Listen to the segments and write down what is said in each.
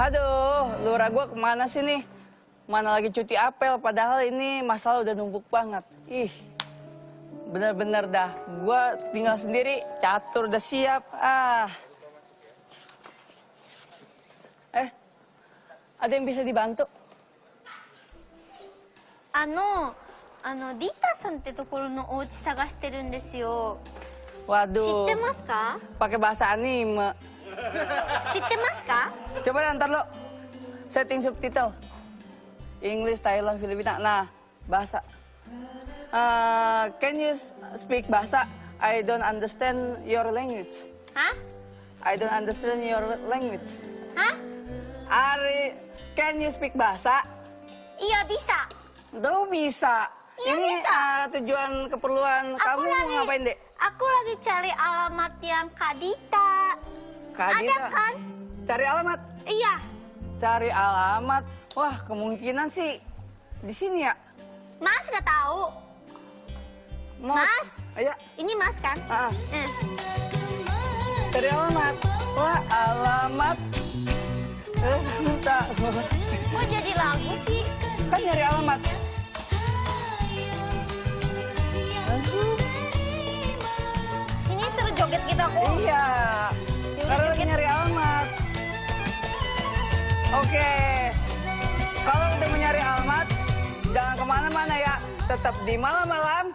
Aduh, lurah gua kemana sih nih? Mana lagi cuti apel, padahal ini masalah udah numpuk banget. Ih, bener-bener dah. Gua tinggal sendiri, catur udah siap. Ada yang bisa dibantu? リタさんってところのお家探してるんですよ。 Waduh. 知ってますか？ Pakai bahasa anime. 知ってますか？ Coba ntar lo setting subtitle. English, Thailand, Filipina. Nah, bahasa. Can you speak bahasa? I don't understand your language. Hah? I don't understand your language. Hah? Can you speak bahasa? Iya bisa. Tuh bisa. Iya, Ini bisa. tujuan keperluan kamu mau ngapain, Dek? Aku lagi cari alamat yang Kak Dita. Kak Ada Dita. kan? Cari alamat. Iya. Cari alamat. Wah, kemungkinan sih di sini ya. Mas nggak tahu. Mas? Ayo. Ini Mas kan? Cari alamat. Wah, alamat. Entah. Kok jadi lagu sih? Kan nyari alamat. Ini seru joget gitu aku. Iya. Karena lagi nyari alamat. Oke. Kalau udah mencari alamat, jangan kemana-mana ya. Tetap di malam-malam.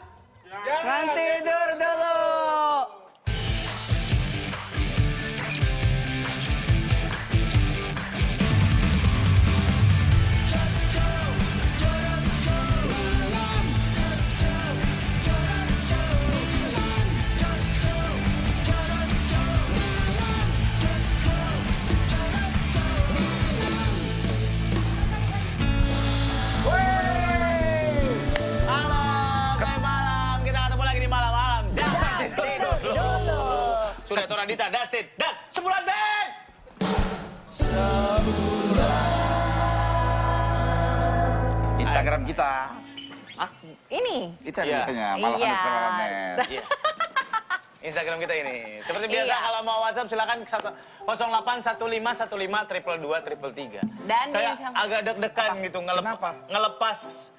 Jangan tidur dulu. Sudah Tora Dita, Dustin, dan Sebulan Band! Instagram kita. Ini? Itu Iya. adanya, malam Iya. Iya. Instagram kita ini. Seperti biasa Iya. kalau mau WhatsApp silakan 0815152233. Dan saya di- agak deg-degan gitu Kenapa? ngelepas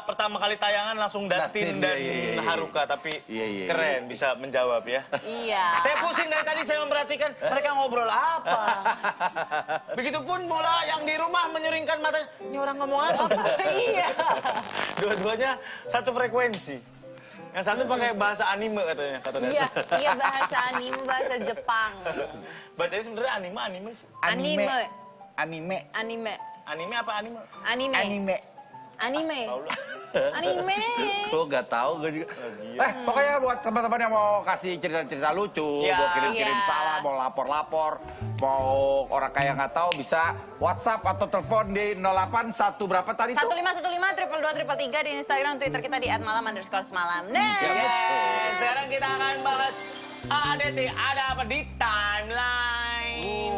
pertama kali tayangan langsung Dustin dan iya. Haruka, tapi Iya. keren bisa menjawab ya. Iya. Saya pusing dari tadi saya memperhatikan mereka ngobrol apa. Begitupun bola yang di rumah menyeringkan matanya. Ini orang ngomong apa? Iya. Dua-duanya satu frekuensi. Yang satu pakai bahasa anime katanya, kata Iya, Dustin. iya bahasa anime, bahasa Jepang. Bacanya sebenarnya anime sih. Anime. Anime. Anime. Anime apa anime? Anime. Anime. Anime. Tahu lu. Anime. Gue gak tahu, gue juga. Pokoknya buat teman-teman yang mau kasih cerita-cerita lucu, Iya. mau kirim-kirim Iya. salah, mau lapor-lapor, mau orang kaya nggak tahu bisa WhatsApp atau telepon di 081 berapa tadi tuh? 1515 222 333 di Instagram, Twitter kita di @malam_semalam. Sekarang kita akan bahas ADT, ada apa di timeline.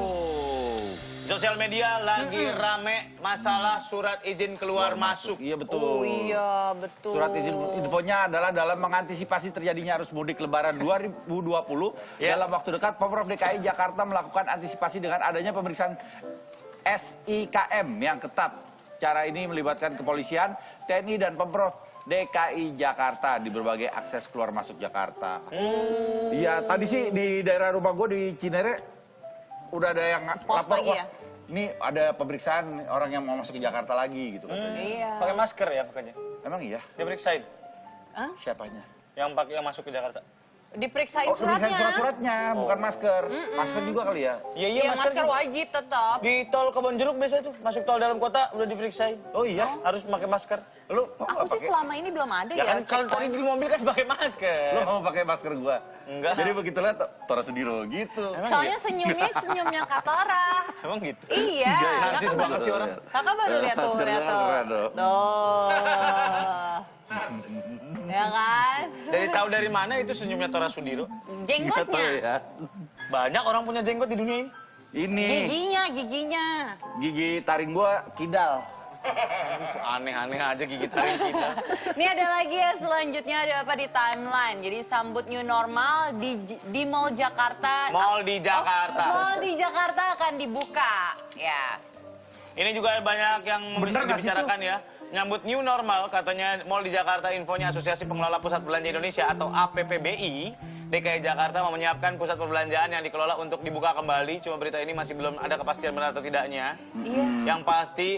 Sosial media lagi rame masalah surat izin keluar masuk. Iya betul. Oh iya, betul. Surat izin infonya adalah dalam mengantisipasi terjadinya arus mudik lebaran 2020. Ya. Dalam waktu dekat, Pemprov DKI Jakarta melakukan antisipasi dengan adanya pemeriksaan SIKM yang ketat. Cara ini melibatkan kepolisian, TNI, dan Pemprov DKI Jakarta di berbagai akses keluar masuk Jakarta. Iya, tadi sih di daerah rumah gue di Cinere udah ada yang Pos lapor, lagi "Wah, ya?" ini ada pemeriksaan orang yang mau masuk ke Jakarta lagi gitu katanya. Iya. Pakai masker ya makanya. Emang iya? Dia periksain Siapanya? yang masuk ke Jakarta. Diperiksain Oh, suratnya. tulisan surat-suratnya, bukan masker. Masker juga kali ya? Iya Iya, masker juga. wajib tetap. Di tol Kebonjeruk biasa tuh, masuk tol dalam kota udah diperiksain. Oh iya? Harus pakai masker. Lu Aku sih selama ini belum ada Ya ya. kan kalau tadi di mobil kan pakai Lu masker. mau pakai masker gua? Enggak. Jadi begitu lihat Tora Sudiro gitu. Emang Soalnya iya? senyumnya senyumnya Katora. Emang gitu. Iya. Narsis Kakak banget baru- sih orang. Kakak baru lihat tuh, Maskernya lihat tuh. keren tuh. Tuh. Ya kan? Dari tahu dari mana itu senyumnya Tora Sudiro? Jenggotnya. ya. Banyak orang punya jenggot di dunia ini. Ini Giginya. gigi taring gua kidal. Aneh-aneh aja gigit hari kita. Ini ada lagi ya selanjutnya ada apa di timeline. Jadi sambut new normal di Mall Jakarta. Mall di Jakarta. Mall di Jakarta akan dibuka. Ya. Ini juga banyak yang Bener nggak sih dibicarakan ya. Nyambut new normal, katanya Mall di Jakarta, infonya Asosiasi Pengelola Pusat Belanja Indonesia atau APPBI, DKI Jakarta mau menyiapkan pusat perbelanjaan yang dikelola untuk dibuka kembali. Cuma berita ini masih belum ada kepastian benar atau tidaknya. Iya. Yang pasti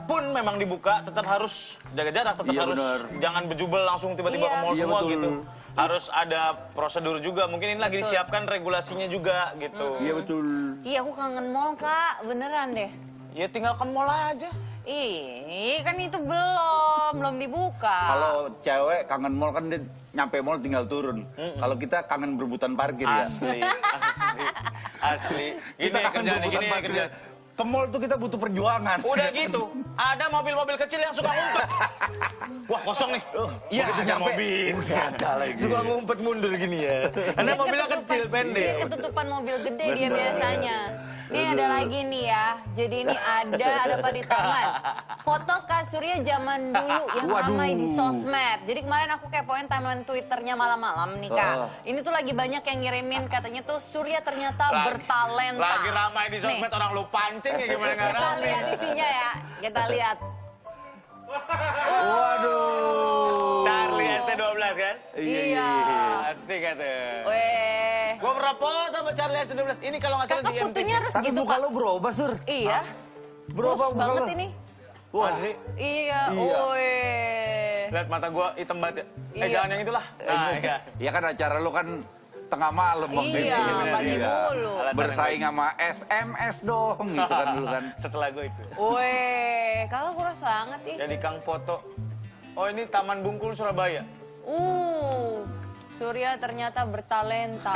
pun memang dibuka, tetap harus jaga jarak, tetap Iya, harus benar. jangan bejubel langsung tiba-tiba Iya. ke mall Iya, semua betul. gitu. Harus ada prosedur juga, mungkin ini lagi disiapkan regulasinya juga gitu. Iya betul. Iya, aku kangen mall, Kak. Beneran deh. Ya tinggal ke mall aja. Ih, kan itu belum dibuka. Kalau cewek kangen mall kan dia nyampe mall tinggal turun. Kalau kita kangen berebutan parkir ya. Asli. Gini Kita kangen kerjaan berebutan gini parkir. kerja. Ke mall tuh kita butuh perjuangan. Udah gitu, ada mobil-mobil kecil yang suka ngumpet. Wah, kosong nih. Iya, begitu ada nyampe, mobil. udah ada lagi. Suka ngumpet mundur gini ya. Karena mobilnya kecil, Iya, pendek. ketutupan mobil gede dia biasanya. Ini ada lagi nih ya. Jadi ini ada apa di tangan? Foto Kak Surya zaman dulu yang Waduh. ramai di sosmed. Jadi kemarin aku kepoin timeline Twitternya malam-malam nih Kak. Ini tuh lagi banyak yang ngirimin katanya tuh Surya ternyata bertalenta. Lagi ramai di sosmed, Nih, orang lu pancing ya gimana nggak kita ramai. lihat isinya ya. Kita lihat. Waduh. Charlie ST12 kan? Iya. Asik kata. Weh. Gua pernah foto sama Charlie ST12. Ini kalau nggak salah Kakak di MTV. fotonya harus Tapi gitu muka Kak. lo berubah, Sur. Iya. Berubah Push muka banget lo. ini. Masih. Iya. Iya. Weh. Lihat mata gua hitam banget ya. Iya. Jangan yang itulah. Nah, iya. Ya kan acara lo kan tengah malam waktu Iya, itu. pagi mulu. Alasan Bersaing sama SMS dong gitu kan dulu kan. Setelah gua itu. Weh, kakak kurus banget ih. Jadi Kang foto. Oh, ini Taman Bungkul Surabaya. Surya ternyata bertalenta.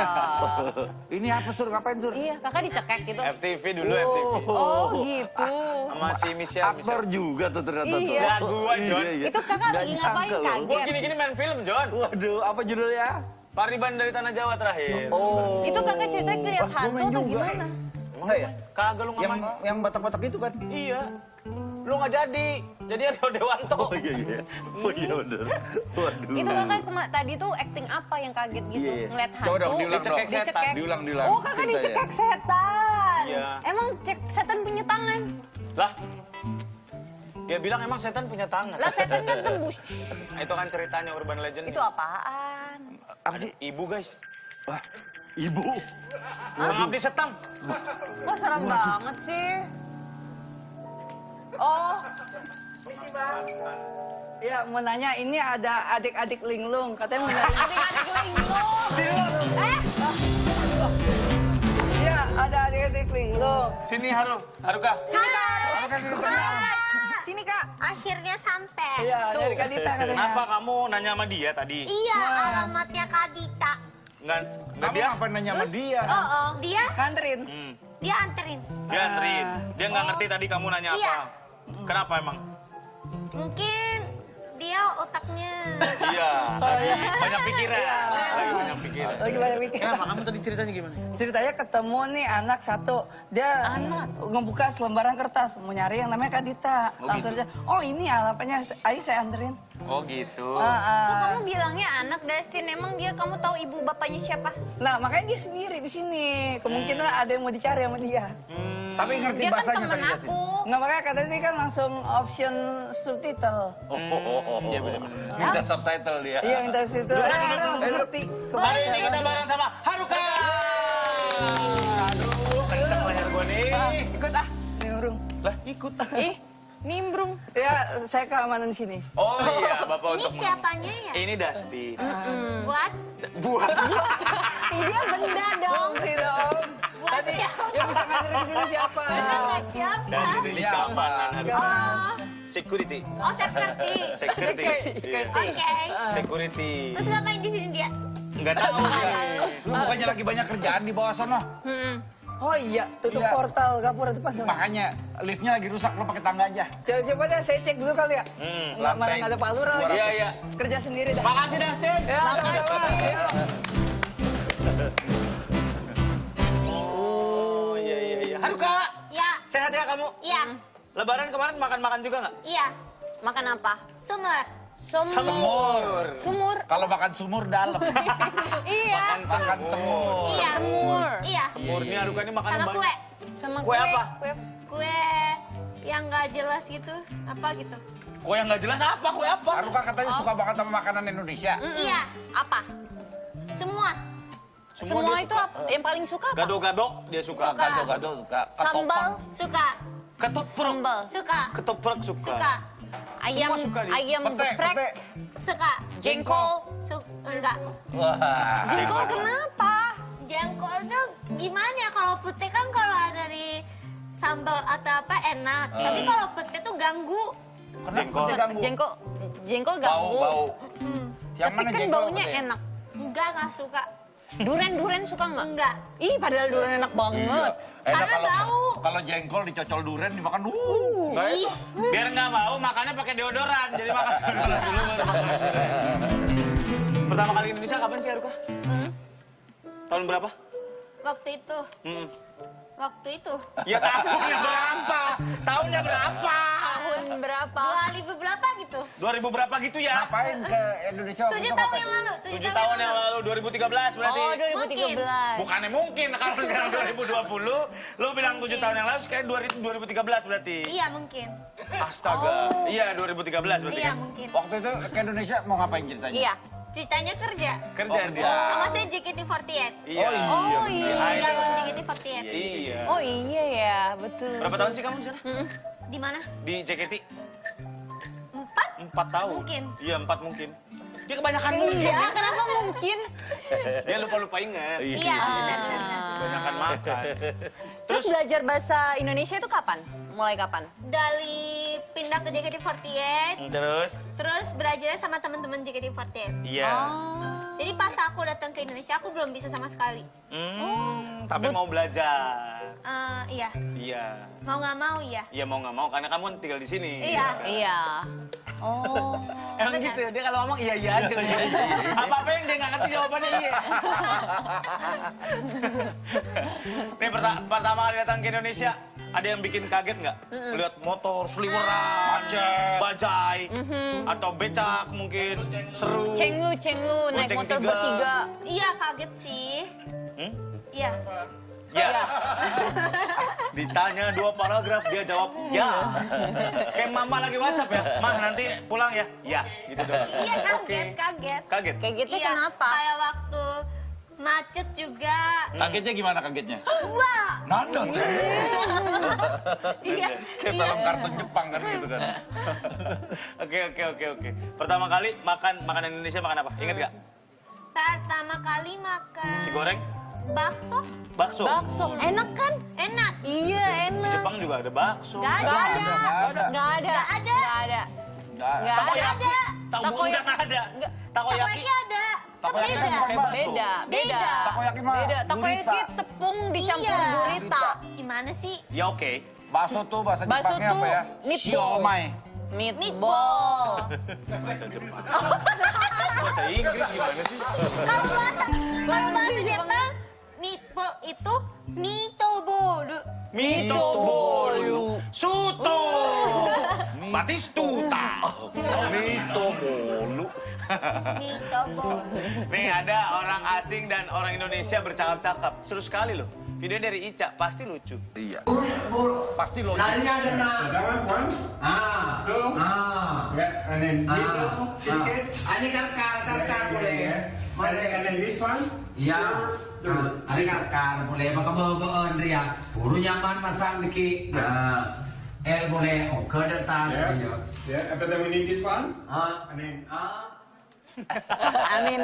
Ini apa, Sur? Ngapain, Sur? Iya, kakak dicekek gitu. FTV dulu, FTV. Oh gitu. Sama si Michelle. Aktor juga tuh ternyata tuh. Iya. Nggak gua, John. Itu kakak lagi Nggak ngapain nyangka loh. Gua kaget? gini-gini main film, John. Waduh, apa judulnya? Pariban dari Tanah Jawa terakhir. Oh. Itu kakak cerita lihat Wah, gua hantu main atau juga. gimana? Enggak ya? Kagak lu Yang ngapain? yang batak-batak itu kan? Iya. Lu nggak jadi. Jadi ada Dewanto. Oh iya. Oh iya bener. Waduh. Itu kakak tadi tuh acting apa yang kaget gitu? Iya. Ngeliat hantu. Coba dong diulang dong. Dicekek setan. Diulang. Oh kakak ceritanya. dicekek setan. Iya. Emang setan punya tangan? Lah. Dia bilang emang setan punya tangan. Lah setan kan tembus. Nah, itu kan ceritanya urban legend. Itu apaan? Apa sih? Ibu, guys. Wah, ibu. Mengabdi setan. Kok serem banget sih? Oh, Ya, mau nanya, ini ada adik-adik linglung. Katanya mau nyari. adik-adik linglung. Iya, ada adik-adik linglung. Sini Haruka. Sini kak. Akhirnya sampai. Iya, dari Kak Dita katanya. Kenapa kamu nanya sama dia tadi? Iya, alamatnya Kak Dita. Nggak Kamu dia? ngapain nanya sama dia? Oh. Dia Nganterin. dia anterin. Dia anterin. Dia nggak ngerti tadi kamu nanya apa. Iya. Kenapa emang? Mungkin dia otaknya. Iya, lagi banyak pikiran. Lagi banyak pikiran. Lagi pada mikir. Kenapa? Kamu tadi ceritanya gimana? Ceritanya ketemu nih anak satu. Dia ngebuka selembaran kertas. Mau nyari yang namanya Kak Dita. Langsung aja, oh ini alamatnya. Ayo saya anterin. Oh gitu. Kok kamu bilangnya anak Dustin? Emang dia kamu tahu ibu bapaknya siapa? Nah, makanya dia sendiri di sini. Kemungkinan ada yang mau dicari sama dia. Tapi ngerti Dia kan bahasanya temen tadi Jasin? aku. Nggak, makanya katanya dia kan langsung option subtitle. Iya benar-benar. Minta subtitle dia. Iya, minta subtitle. Langsung ngerti. Hari ini kita bareng sama Haruka. Aduh, kenceng leher gue nih. Ikut ah, nimbrung. Lah ikut. Ih, nimbrung. Ya, saya keamanan di sini. Oh iya, Bapak Ini untuk siapanya ya? Ini Dusty. Buat Buat. Ih, dia benda dong. Sih dong. buat Tadi siapa? yang bisa ngajarin di sini siapa? Siapa? Dan di sini keamanan Haruka. Oh, Security. oh security. Security. Iya. Oke. Security. Terus ngapain di sini dia? Enggak tahu dia. Lu bukannya lagi banyak kerjaan di bawah sono? Oh iya, tutup Iya. portal gapura depan. Makanya liftnya lagi rusak, lu pakai tangga aja. Coba saya cek dulu kali ya. Nggak, malah nggak ada Pak Lurah lagi. Iya, iya. Kerja sendiri dah. Makasih Dustin. Ya, sama-sama. Ayo. Oh iya. Haruka, Ya. sehat ya kamu? Iya. Lebaran kemarin makan-makan juga nggak? Iya. Makan apa? Sumur. Semur. Sumur. Kalau makan sumur dalam. Iya. Makan semur. Iya. Semur. Iya. Semur ini Haruka ini makan Sama kue. Sama Kue apa? Kue yang nggak jelas gitu. Apa gitu? Kue yang nggak jelas apa? Kue apa? Haruka katanya suka banget sama makanan Indonesia. Iya. Apa? Semua. Semua dia itu suka. apa? Yang paling suka apa? Gado-gado dia suka. Gado-gado suka. Sambal. Suka. Ketoprak. Sambal. Suka. Ketoprak suka. Suka. Ayam, Semua suka dia. ayam Pete, geprek. pete. Suka. Jengkol. Enggak. Wah. Jengkol kenapa? Jengkol tuh gimana ya, kalau putih kan kalau dari sambal atau apa enak. Tapi kalau putih tuh ganggu. Jengkol. Ganggu. Jengkol Bau, ganggu. bau. Mm. Yang Tapi mana kan jengkol baunya apa teh? enak. Nggak suka. Duren suka nggak? Enggak. Ih, padahal duren enak banget. Karena kalau bau. kalau jengkol dicocol duren dimakan Ih. Biar nggak bau, makannya pakai deodoran. Jadi makan deodoran dulu baru makan. Pertama kali Indonesia kapan sih Haruka? Tahun berapa? Waktu itu. Hmm. Waktu itu. Ya tahunnya berapa? Tahunnya berapa? Tahun berapa? 2000 berapa gitu? 2000 berapa gitu ya? Ngapain ke Indonesia waktu 7 itu tahun ngapain? yang lalu. 7 tahun yang lalu, 2013 berarti. Oh, 2013. Bukannya mungkin, kalau sekarang 2020, lu bilang 7 tahun yang lalu, sekarang 2013 berarti. Iya mungkin. Astaga, iya 2013 berarti Iya kan? mungkin. Waktu itu ke Indonesia mau ngapain ceritanya? Iya. Ceritanya kerja. Kerja Oh, dia. Sama saya JKT48. Iya. Oh iya. Gabung JKT48. Iya. Oh iya ya, betul. Berapa tahun sih kamu di sana? Di mana? Di JKT? 4? 4 tahun. Mungkin. Iya, 4 mungkin. Dia kebanyakan mungkin. Iya, kenapa mungkin? Dia lupa-lupa ingat. Iya, benar. Kebanyakan makan. Terus belajar bahasa Indonesia itu kapan? Mulai kapan? Dari pindah ke JKT48, Terus? belajar sama teman-teman JKT48. Iya. Jadi pas aku datang ke Indonesia, aku belum bisa sama sekali. Tapi mau belajar. Iya. Iya. Mau nggak mau, iya. Iya mau nggak mau karena kamu tinggal di sini. Iya. Iya. Oh. Emang gitu ya, dia kalau ngomong iya aja. Apa-apa yang dia nggak ngerti jawabannya iya. Nih pertama kali datang ke Indonesia, ada yang bikin kaget nggak? Lihat motor, seliweran, bajai, atau becak mungkin, seru. Cenglu naik Ceng motor tiga. bertiga. Iya, kaget sih. Hmm? Iya. Ya. Ditanya 2 paragraf, dia jawab ya. Kayak mama lagi WhatsApp ya, mah nanti pulang ya? Ya, gitu doang. Iya, kaget, Oke. kaget. Kaget? Kayak gitu Iya, kenapa? Kayak waktu macet juga. Kagetnya gimana kagetnya? Wah. Nandot. Iya. Kayak film kartun Jepang kan gitu kan. Oke. Pertama kali makan makanan Indonesia makan apa? Ingat gak? Pertama kali makan Nasi goreng? bakso. Bakso? Bakso. Enak kan? Enak. Iya, Di enak. Jepang juga ada bakso. Gak ada. Nggak ada. Nggak ada. Nggak ada. Nggak ada. Nggak ada. Takoyaki? Takoyaki. Udah nggak ada. Nggak. Takoyaki? Takoyaki ada. Takoyaki Beda. kan pakai bakso. Beda. Takoyaki mah Beda. Takoyaki gurita. tepung dicampur Iya. gurita. Gimana sih? Ya oke. Bakso tuh bahasa Bakso Jepangnya tuh apa ya? meatball. Siomai. Meatball. Bahasa Jepang. Bahasa Inggris gimana sih? Kalau bahasa Jepang, meatball itu mitoboru. Mitobolu. Suto. Batistuta. Mitobolu. Mitoboru. Nih ada orang asing dan orang Indonesia bercakap-cakap. Seru sekali loh. Video dari Ica, pasti lucu. Iya. Pasti lo. Larinya ada nak. Sekarang Puan. Tuh. Ya, and then itu sedikit. Ini karkar boleh. And then this one. Ya. Ini karkar boleh. Maka bawa Andrea. Buru nyaman masang dikit. L boleh. Oh, ke atas. Ya. After that we need this one. And then Amin.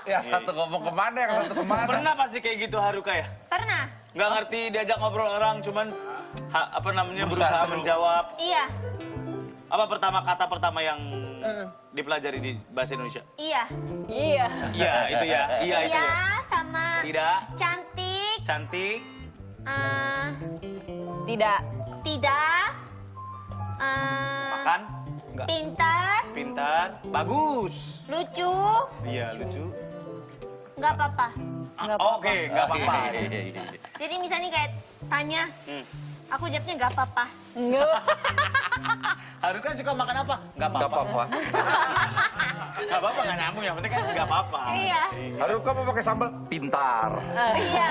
Ya satu ngomong kemana, yang satu kemana. Pernah pasti kayak gitu Haruka ya? Pernah? Nggak ngerti diajak ngobrol orang, cuman berusaha Berusaha seru. menjawab. Iya. Apa kata pertama yang dipelajari di bahasa Indonesia? Iya. Iya. Iya, itu ya. Iya, itu Iya, ya. sama Tidak, cantik. cantik, Tidak. Tidak. makan, enggak, Pintar. pintar, bagus. Lucu. Iya, lucu. Nggak apa-apa. Oke, nggak apa-apa. Jadi misalnya kayak tanya, Aku jawabnya nggak apa-apa. Haruka suka makan apa? Nggak Nggak apa-apa. apa-apa. Nggak apa-apa, nggak nyambung. Yang penting kan nggak apa-apa. Iya. Haruka mau pakai sambal? Pintar. Iya.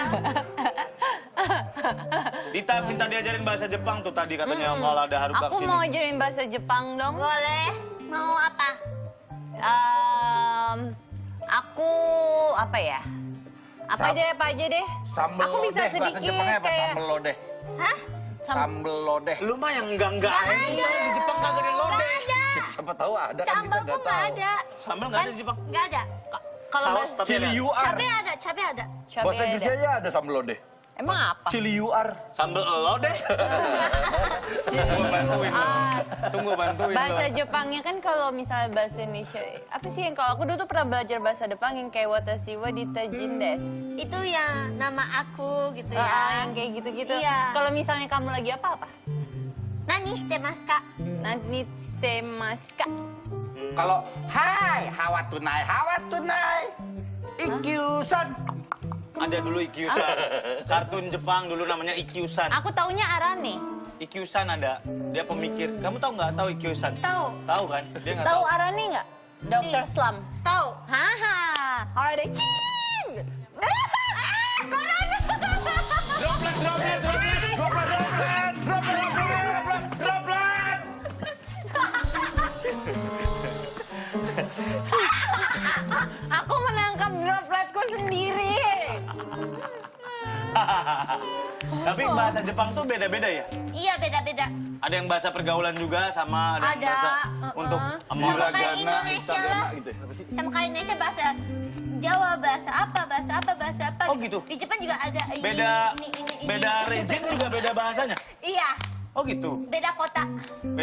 Dita minta diajarin bahasa Jepang tuh tadi katanya kalau ada Haruka Aku kesini. mau ajarin bahasa Jepang dong. Boleh. Mau apa? Aku apa ya? Apa aja deh. Sambal Aku bisa lodeh, bahasa sedikit Jepangnya apa? kayak- Sambal lodeh. Hah? Sambal lodeh. Lu mah yang enggak aja sih. Di Jepang kagak ada lodeh. Siapa tahu ada kan kita Sambal nggak tuh nggak tahu. ada. Sambal nggak ada di Jepang. Nggak ada. Kalau Saus bahasa tapi ada. Chili you are. Cabai ada, cabai ada. Bahasa Inggrisnya aja ada sambal lodeh. Emang apa? Chili you are. Sambal lodeh. Tunggu bantuin lo. Tunggu bantuin lo. Bahasa Jepangnya kan kalau misalnya bahasa Indonesia, apa sih yang kalau aku dulu tuh pernah belajar bahasa Jepang yang kayak watashi wa ditajin desu. Itu yang nama aku gitu ya. Yang kayak gitu-gitu. Iya. Kalau misalnya kamu lagi apa-apa? Nani shitemasu ka? Nanti shitemasu ka? Kalau hai, hawa tunai, Ikyusan. Ada dulu Ikyusan. Kartun Jepang dulu namanya Ikyusan. Aku taunya Arane. Ikyusan ada. Dia pemikir. Kamu tahu nggak tahu Ikyusan? Tahu. Tahu kan? Dia nggak Tahu tahu. Arane nggak? Dr. Slum. Tahu. Haha. Kalau ada cing. Aku menangkap dropletku sendiri. Tapi bahasa Jepang tuh beda-beda ya? Iya, beda-beda. Ada yang bahasa pergaulan juga sama ada yang Ada, bahasa untuk Sama kayak Indonesia lah. gitu ya? Apa sih? Sama kayak Indonesia bahasa Jawa, bahasa apa. Oh, gitu? Di Jepang juga ada. Beda region juga beda bahasanya? Iya, Oh gitu? beda kota.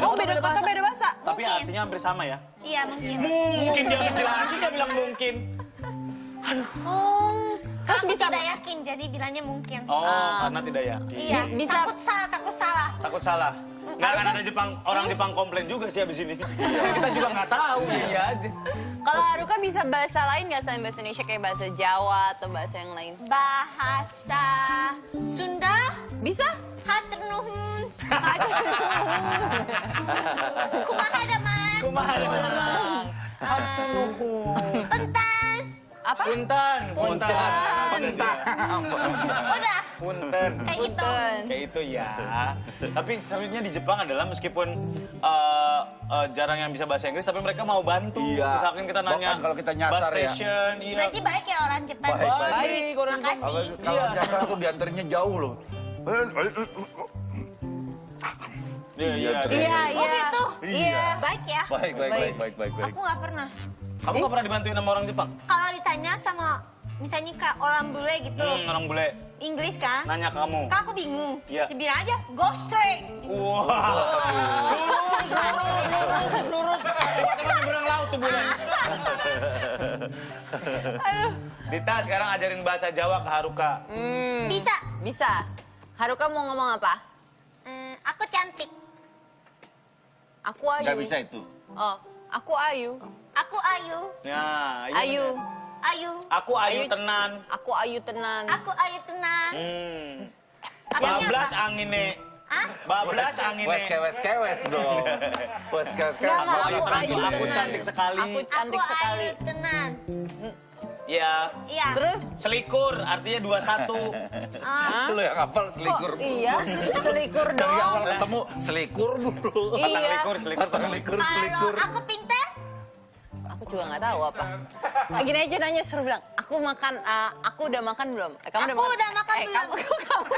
Oh, beda kota, beda bahasa. Tapi Mungkin. artinya hampir sama ya? Iya, mungkin. Mungkin dia habis jelasin dia bilang mungkin. Oh, terus Aku bisa tidak yakin, jadi bilangnya mungkin. Oh, karena tidak yakin. Iya, bisa- takut salah. Takut salah. Nggak akan ada orang Jepang komplain juga sih abis ini. Kita juga nggak tahu. Iya aja. Kalau Haruka bisa bahasa lain nggak selain bahasa Indonesia kayak bahasa Jawa atau bahasa yang lain? Bahasa Sunda, Bisa? hatur nuhun. Kumaha daman. Kumaha memang. Hatur nuhun. Pentan. Apa? Punten. Udah, Punten. kayak gitu. Punten. Kayak itu ya. Tapi serunya di Jepang adalah meskipun jarang yang bisa bahasa Inggris, tapi mereka mau bantu. Iya. Misalkan kita nanya Bahkan kalau kita nyasar bus ya. station, iya. Berarti baik ya orang Jepang. Baik. Baik orang Jepang. Makasih. Kalau Iya. nyasar tuh diantarnya jauh loh. Iya, iya. Iya, Oh gitu? Iya. Baik ya. Baik. Aku nggak pernah. Kamu nggak pernah dibantuin sama orang Jepang? Kalau ditanya sama misalnya kak orang bule gitu, Orang bule Inggris kan? nanya ke kamu. Kak aku bingung. Iya. Dibilang aja go straight. Wah. Lurus. Tiba-tiba nyebrang laut tuh bule. Dita sekarang ajarin bahasa Jawa ke Haruka. Bisa. Bisa. Haruka mau ngomong apa? Aku cantik. Aku Ayu. Nggak bisa itu. Oh, aku Ayu. Aku ayu. Ya, iya Ayu. bener. Ayu. Aku Ayu Ayu. tenan. Aku Ayu tenan. Aku ayu tenan. Artinya Bablas apa? angine. Hah? Bablas angine. Wes dong. Wes Nggak, Aku Ayu aku tenan. Ayu Aku tenan. cantik sekali. Aku cantik Aku sekali. ayu tenan. Ya. Iya. Terus? Selikur artinya 21. Ah, Lu yang hafal selikur. Iya, selikur Dari dong. awal ketemu selikur dulu. Batang Iya. likur, selikur. Batang likur, kalau selikur. aku pintar, Aku juga nggak tahu apa. Gini aja nanya suruh bilang, aku udah makan belum? Kamu Aku udah makan belum? Kamu.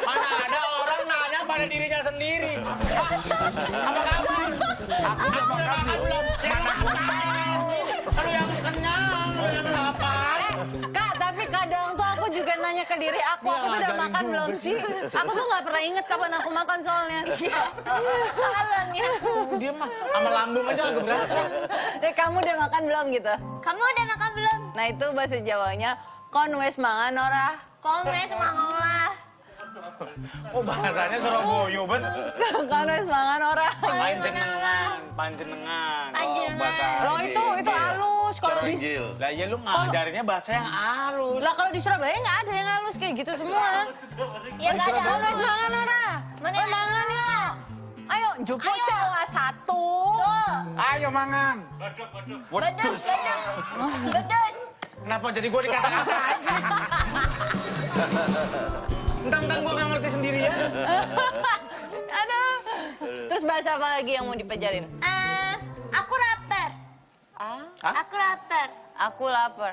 Mana ada orang nanya pada dirinya sendiri. Apa kabar? Aku udah makan belum? Mana aku tahu? Kalau yang kenyang, lu yang lapar. Kak, tapi kadang tuh aku juga nanya ke diri aku tuh udah ngajarin makan juga belum sih? Aku tuh nggak pernah inget kapan aku makan soalnya. salam ya. Dia mah sama lambung aja agak berasa. Kamu udah makan belum gitu? Kamu udah makan belum? Nah itu bahasa Jawanya, kon wes mangan ora? Komes mangolah. Oh bahasanya Surabaya, bet. Kon wes mangan ora? Panjenengan, panjenengan. Panjenengan. bahasa- Loh itu halus. halus kalau di... Lah ya lu ngajarinnya bahasa yang halus. Lah kalau di Surabaya nggak ada yang halus kayak gitu semua. Ya nggak ada Halus halus. mangan Nora. Mana yang Mangan ya. Ayo jupuk Ayo. salah satu. Tuh. Ayo mangan. Bedes, bedes. Kenapa jadi gue dikata-katain sih? Entang-entang gue nggak ngerti sendirian. Aduh. Terus bahasa apa lagi yang mau dipelajarin? Aku lapar. Ah, Aku lapar. aku lapar.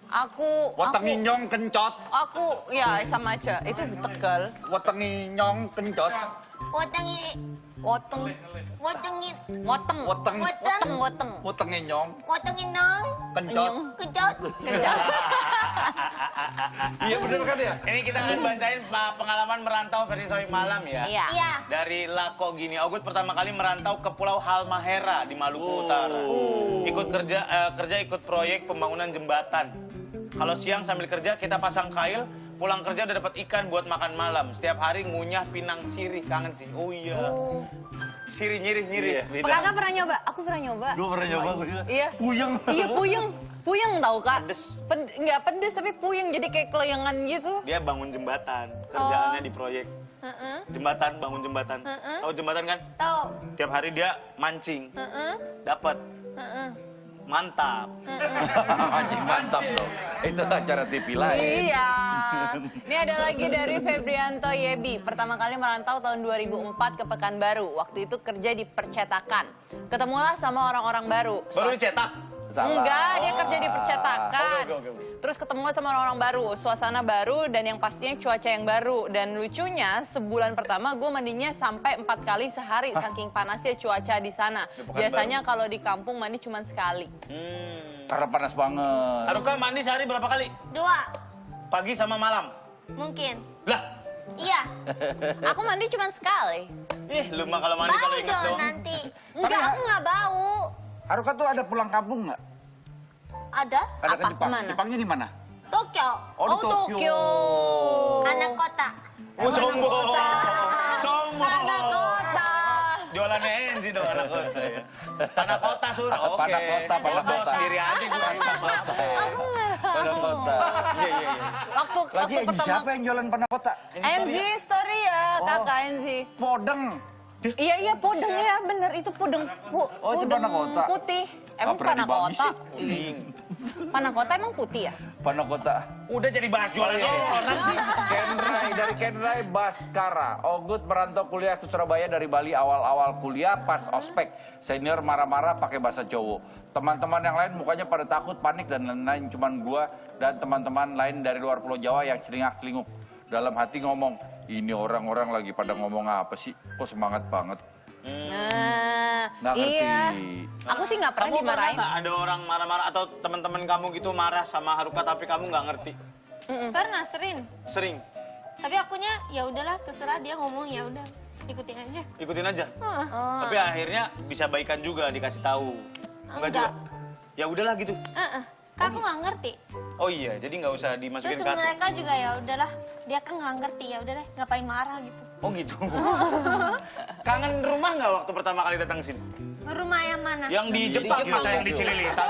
Aku Wetengi nyong kencot. aku ya sama aja. Itu Tegal. Wetengi nyong kencot. Watangi, Woteng. watangi, Woteng. Woteng. Woteng. Woteng. Wetengi nyong watangi nong, kencot. kejot. Kejam. Iya bener kan ya? Ini kita akan bacain pengalaman merantau versi Sohib Malam ya. Iya. Iya. Dari Lako gini, Ogut pertama kali merantau ke Pulau Halmahera di Maluku Utara. Ikut kerja ikut proyek pembangunan jembatan. Kalau siang sambil kerja kita pasang kail, pulang kerja udah dapat ikan buat makan malam. Setiap hari ngunyah pinang sirih, kangen sih. Oh iya. Sirih nyirih. Kakak pernah nyoba? Aku pernah nyoba. Gue pernah nyoba gue juga. Iya. Puyeng. Iya puyeng. Puyeng tau kak? Pedes. Nggak pedes tapi puyeng jadi kayak keleyangan gitu. Dia bangun jembatan, kerjaannya di proyek. Jembatan, bangun jembatan. Tahu jembatan kan? Tahu. Tiap hari dia mancing. Dapat. Mantap. Anjing mantap loh. Itu acara TV lain. Iya. Ini ada lagi dari Febrianto Yebi. Pertama kali merantau tahun 2004 ke Pekanbaru. Waktu itu kerja di percetakan. Ketemulah sama orang-orang baru. Baru dicetak. Salah. Enggak, dia kerja di percetakan. Oke. Terus ketemu sama orang-orang baru, suasana baru, dan yang pastinya cuaca yang baru. Dan lucunya, sebulan pertama gue mandinya sampai 4 kali sehari, saking panasnya cuaca di sana. Pekanbaru. Biasanya kalau di kampung mandi cuma sekali. Karena panas banget. Haruka mandi sehari berapa kali? 2. Pagi sama malam. Mungkin. Lah, Iya. Aku mandi cuma sekali. lu mah kalau mandi kalau Bau inget dong dong. nanti. Enggak, aku nggak bau. Haruka tuh ada pulang kampung nggak? Ada. Ada ke Apa? Jepang. Kemana? Jepangnya di mana? Tokyo. Oh, di Tokyo. Anak kota. Oh, sombong. Sombong. Anak kota. Jualannya Enzi dong anak kota ya. Anak kota Sur, oke. Panak kota, panak Bawa kota. sendiri aja gue. Panah kota. Iya. Waktu Lagi pertama. siapa yang jualan panah kota? Enzi story ya, kakak Enzi. Podeng. Iya podeng ya bener itu podeng Oh, itu podeng panah kota. putih. Emang pernah panah dibagi kota? sih. Panah kota emang putih ya? Panah kota. Udah jadi bahas jualan orang sih. Kenrai dari Kenrai Baskara. Ogut merantau kuliah ke Surabaya dari Bali awal-awal kuliah pas ospek. Senior marah-marah pakai bahasa Jawa. Teman-teman yang lain mukanya pada takut, panik dan lain-lain. Cuman gua dan teman-teman lain dari luar Pulau Jawa yang celingak-celinguk. Dalam hati ngomong, ini orang-orang lagi pada ngomong apa sih? Kok semangat banget? Nah, Nggak ngerti. iya. Aku sih nggak pernah Kamu pernah dimarahin. nggak ada orang marah-marah atau teman-teman kamu gitu marah sama Haruka tapi kamu nggak ngerti? Pernah sering. Sering. Tapi akunya ya udahlah terserah dia ngomong ya udah ikutin aja. Ikutin aja. Hah. Tapi akhirnya bisa baikan juga dikasih tahu. Enggak juga. Ya udahlah gitu. Kamu nggak ngerti. Oh iya, jadi nggak usah dimasukin Terus ke hati. mereka juga ya udahlah dia kan nggak ngerti ya udah deh ngapain marah gitu. Oh gitu. Kangen rumah nggak waktu pertama kali datang sini? Rumah yang mana? Yang di Jepang, Jepang. saya yang di Cililitan.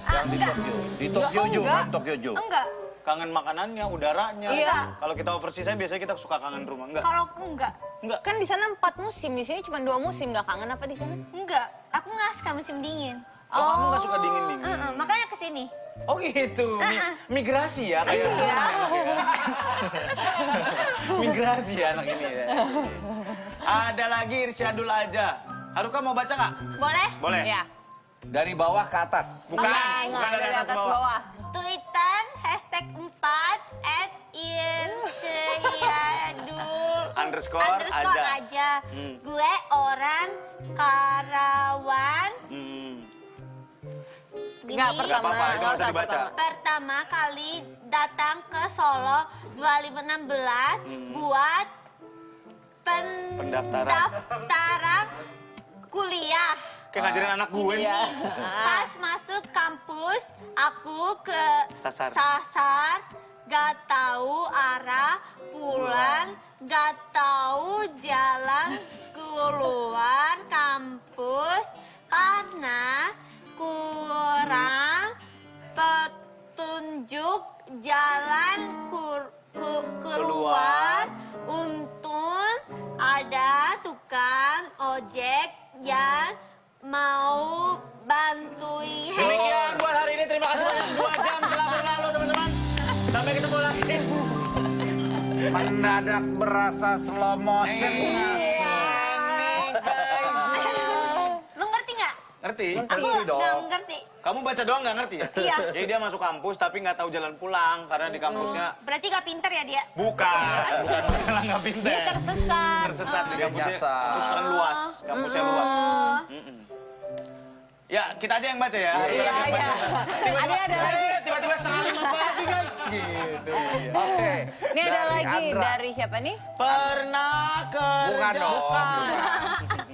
Yang di Tokyo. Di Tokyo Jo, enggak. kan Tokyo Jo. Enggak. Kangen makanannya, udaranya. Iya. Kalau kita overseas saya biasanya kita suka kangen rumah. Enggak. Kalau enggak. Enggak. Kan di sana 4 musim, di sini cuma 2 musim. Nggak kangen apa di sana? Enggak. Aku nggak suka musim dingin. Oh, kamu nggak suka dingin-dingin? Makanya kesini. Oh gitu, migrasi ya kayak migrasi ya anak ini ya. Ada lagi Irsyadul aja. Haruka mau baca nggak? Boleh? Boleh. Ya. Dari bawah ke atas. Bukan, bukan dari atas ke bawah. Tweetan #4 @irsyadul Underscore aja. Gue orang Karawang. Nggak, Gini, Nggak apa-apa, itu nggak usah dibaca. pertama kali datang ke Solo 2016 buat pendaftaran kuliah. Kayak ngajarin anak gue. Iya. Pas masuk kampus, aku ke Sasar. gak tahu arah pulang, gak tahu jalan keluar kampus karena kurang petunjuk jalan keluar. Untung ada tukang ojek yang mau bantuin. Demikian buat hari ini. Terima kasih banyak. 2 jam telah berlalu, teman-teman. Sampai ketemu lagi. Mendadak berasa slow motion. Lu ngerti nggak? Ngerti? Aku nggak ngerti. Kamu baca doang nggak ngerti ya? Iya. Jadi dia masuk kampus tapi nggak tahu jalan pulang karena di kampusnya Berarti nggak pinter ya dia? bukan masalah nggak pintar. Dia tersesat. Tersesat di kampusnya. Nyasar. Kampus kan luas, kampusnya luas. Ya kita aja yang baca ya. Iya. Ada lagi. Tiba-tiba setengah 5 pagi guys. Gitu. Iya. Oke. Ini ada dari lagi Andra. dari siapa nih? Pernah Bukan kerja. dong.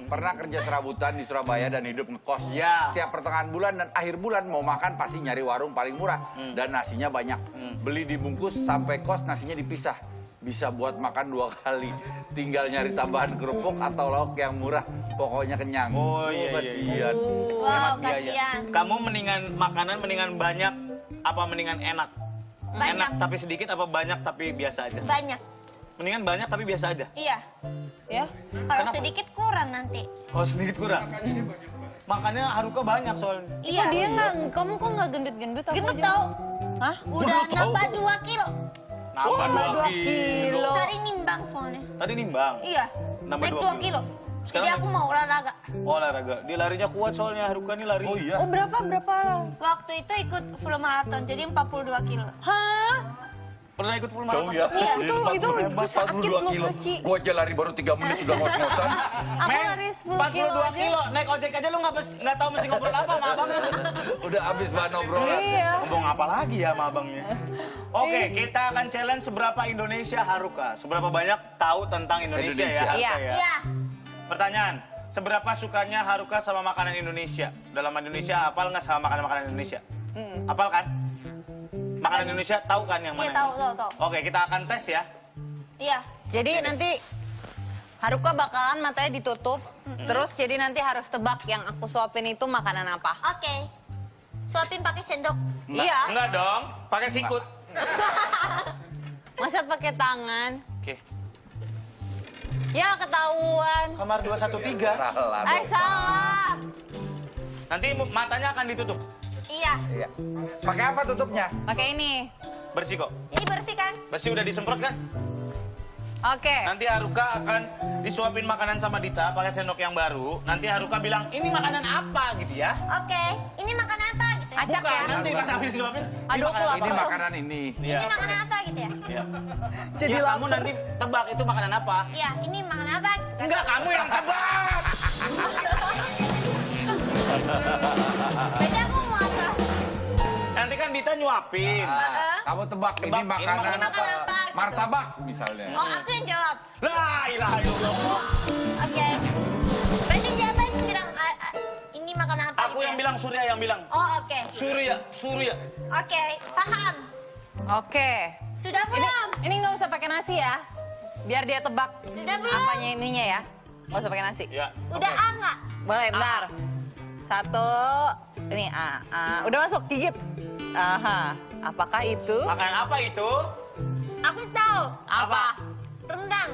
Pernah kerja serabutan di Surabaya dan hidup ngekos. Ya. Setiap pertengahan bulan dan akhir bulan mau makan pasti nyari warung paling murah. Dan nasinya banyak. Beli dibungkus sampai kos nasinya dipisah. Bisa buat makan 2 kali. Tinggal nyari tambahan kerupuk atau lauk yang murah. Pokoknya kenyang. Oh, iya, iya, kasihan. Wow, Hemat biaya. kasihan. Kamu mendingan makanan mendingan banyak apa mendingan enak? Banyak. Enak tapi sedikit apa banyak tapi biasa aja? Banyak. Mendingan banyak tapi biasa aja. Iya. Ya. Kalau sedikit kurang nanti. Oh sedikit kurang. Makannya Haruka banyak soalnya. Iya. Dia nggak, kamu kok nggak gendut-gendut? Aku Gendut aja. tau. Hah? Udah nambah 2 kilo. Nambah 2 2 kilo. kilo. Tadi nimbang soalnya. Tadi nimbang. Iya. Nambah Naik 2 2 kilo. Sekarang Jadi aku mau olahraga. Oh olahraga. Dia larinya kuat soalnya Haruka nih lari. Oh iya. Oh berapa lah? Waktu itu ikut full marathon, jadi 42 kilo. Hah? Pernah ikut full marathon? ya. Iya. Itu sakit loh kaki. Gua aja lari baru 3 menit udah ngos-ngosan. Aku Men, lari 10 kilo 42 aja. kilo. Naik ojek aja lu nggak tahu mesti ngobrol apa sama abang. Udah habis bahan obrolan. Iya. Ngomong apa lagi ya sama abangnya? Oke, kita akan challenge seberapa Indonesia Haruka. Seberapa banyak tahu tentang Indonesia, Indonesia. ya Haruka Iya. ya? Iya. Pertanyaan, seberapa sukanya Haruka sama makanan Indonesia? Dalam Indonesia, hafal nggak sama makanan-makanan Indonesia? Hafal kan? Makanan Indonesia tahu kan yang mana? Iya, tahu. Oke, kita akan tes ya. Iya. Jadi nanti Haruka bakalan matanya ditutup. Terus jadi nanti harus tebak yang aku suapin itu makanan apa. Oke. Suapin pakai sendok. Iya. Enggak dong, pakai sikut. Masa pakai tangan? Oke, Ya ketahuan. kamar 213. Salah. Salah. Nanti matanya akan ditutup. Iya. Iya. Pakai apa tutupnya? Pakai ini. Bersih kok. Ini bersih kan? Bersih udah disemprot kan? Oke. Nanti Haruka akan disuapin makanan sama Dita pakai sendok yang baru. Nanti Haruka bilang, ini makanan apa gitu ya? Oke. Ini makan apa gitu ya? Acak Bukan, ya. nanti pas habis disuapin. Aduh, aku lapar. Ini makanan ini. Iya. Ini makan apa gitu ya? Iya. Jadi Ya, kamu nanti tebak itu makanan apa. Iya, ini makan apa? Gitu. Enggak, kamu yang tebak. Jadi aku mau apa? Nanti kan Dita nyuapin. Kamu tebak, ini Tebak, makanan ini makanan apa? apa? Martabak misalnya. Oh, aku yang jawab. La ilaha illallah. Oke. Berarti siapa yang bilang ini makan apa? Aku gitu yang ya? bilang, Surya yang bilang. Oh, oke. Surya. Oke, paham. Oke. Sudah belum? Ini nggak usah pakai nasi ya. Biar dia tebak Sudah belum? apanya ininya ya. Nggak usah pakai nasi. Ya. Udah A nggak? Boleh, bentar. 1. Ini A. Udah masuk, gigit. Aha. Apakah itu? Makanan apa itu? Aku tahu. Apa? Rendang.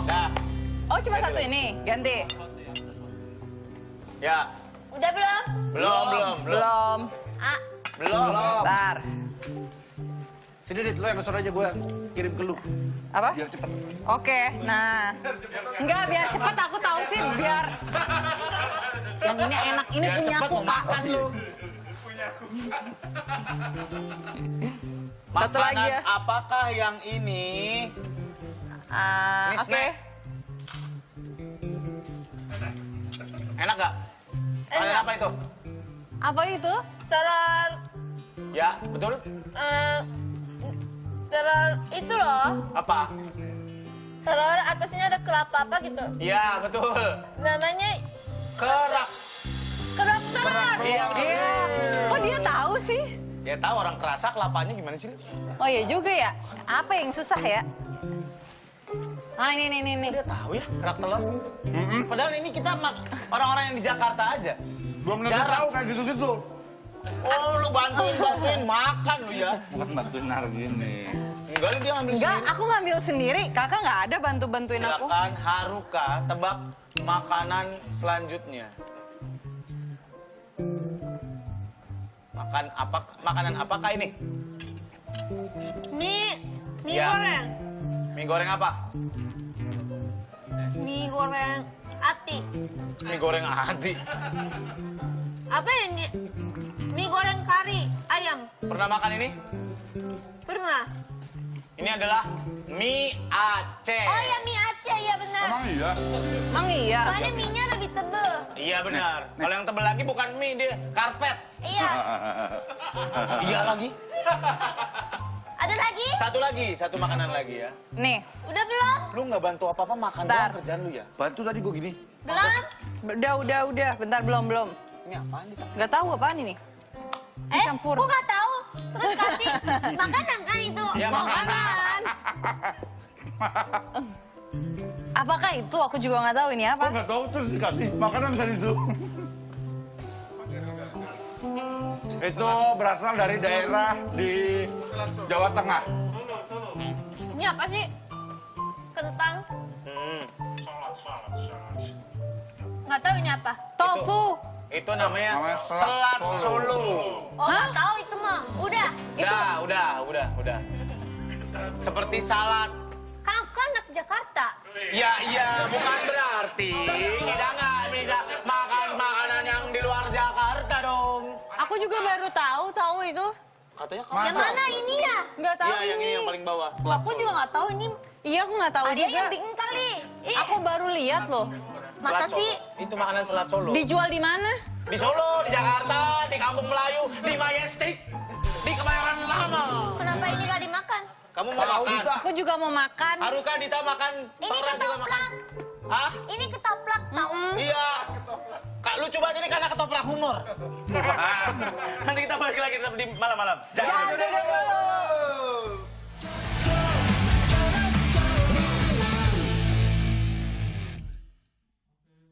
Dah. Oh, cuma satu ini. Ganti. Ya. Udah belum? Belum. A. Belum. Bentar. Sini Dit, lo yang pesan aja gue kirim ke lu. Apa? Biar cepet. Oke, nah. Enggak, biar cepet aku tahu sih, biar... Yang ini enak, ini Biar punya cepet aku, mau Kak. makan lu. Satu lagi Makanan ya. apakah yang ini? Ini Oke. snack. Enak gak? Makanan Enak. apa itu? Apa itu? Telur. Ya, betul? Telur itu loh. Apa? Telur atasnya ada kelapa apa gitu. Ya, betul. Namanya Kerak. kerak telur. Iya, betul. Kok dia tahu sih? Dia tahu orang kerasa kelapanya gimana sih? Oh iya juga ya. Apa yang susah ya? Ah, ini. Dia tahu ya kerak telur. Padahal ini kita orang-orang yang di Jakarta aja. Belum tentu Jarang. tahu kayak gitu-gitu. Oh, lu bantuin makan lu ya. Bukan bantuin gini. Enggak, lu dia ngambil Enggak, sendiri. aku ngambil sendiri. Kakak nggak ada bantuin aku. Silakan Haruka tebak makanan selanjutnya. Makanan apakah ini? Mie Ya. goreng. Mie goreng apa? Mie goreng ati. Mie goreng ati. Apa ini? Mie goreng kari ayam. Pernah makan ini? Pernah. Ini adalah mie Aceh. Oh ya mie Aceh ya benar. Emang iya? Emang iya. Soalnya mie-nya lebih tebel. Iya benar. Kalau yang tebel lagi bukan mie, dia karpet. Iya. Iya lagi. Ada lagi? Satu makanan lagi ya. Nih, Udah belum? Lu nggak bantu apa-apa makan Bentar. doang kerjaan lu ya? Bantu tadi gue gini. Belum? udah. Bentar, belum. Ini apaan nih? Nggak tahu apaan ini. Campur. Kok nggak tahu? Terus kasih makanan kan itu? Ya makanan. Apakah itu? Aku juga nggak tahu ini apa. Nggak tahu terus dikasih makanan dari itu. Itu berasal dari daerah di Jawa Tengah. Ini apa sih? Kentang? Nggak tahu ini apa? Tofu. Itu namanya Namanya selat Solo. Oh nggak tahu itu mah. Udah. Udah. Seperti salad. Kamu kan anak Jakarta. Iya, bukan berarti kita nggak bisa makan makanan yang di luar Jakarta dong. Aku juga baru tahu itu. Katanya kamu. Yang mana ini ya? Nggak tahu Iya, yang ini. ini yang paling bawah. Selat Aku Solo. juga nggak tahu ini. Iya, aku nggak tahu Ada juga. yang bikin kali. Ih, Aku baru lihat loh. Selat masa Solo. sih? Itu makanan selat Solo. Dijual di mana? Di Solo, di Jakarta, di Kampung Melayu, di Majestic, di Kebayoran Lama. Kenapa ini nggak dimakan? Kamu mau makan? Aku juga mau makan. Haruka Dita makan. Ini Tora juga ketoprak. Hah? Ini ketoprak tahu? Iya. Kak, lucu banget ini karena ketoprak humor. Nanti kita balik lagi tetap di malam-malam. Jangan. Duduk dulu.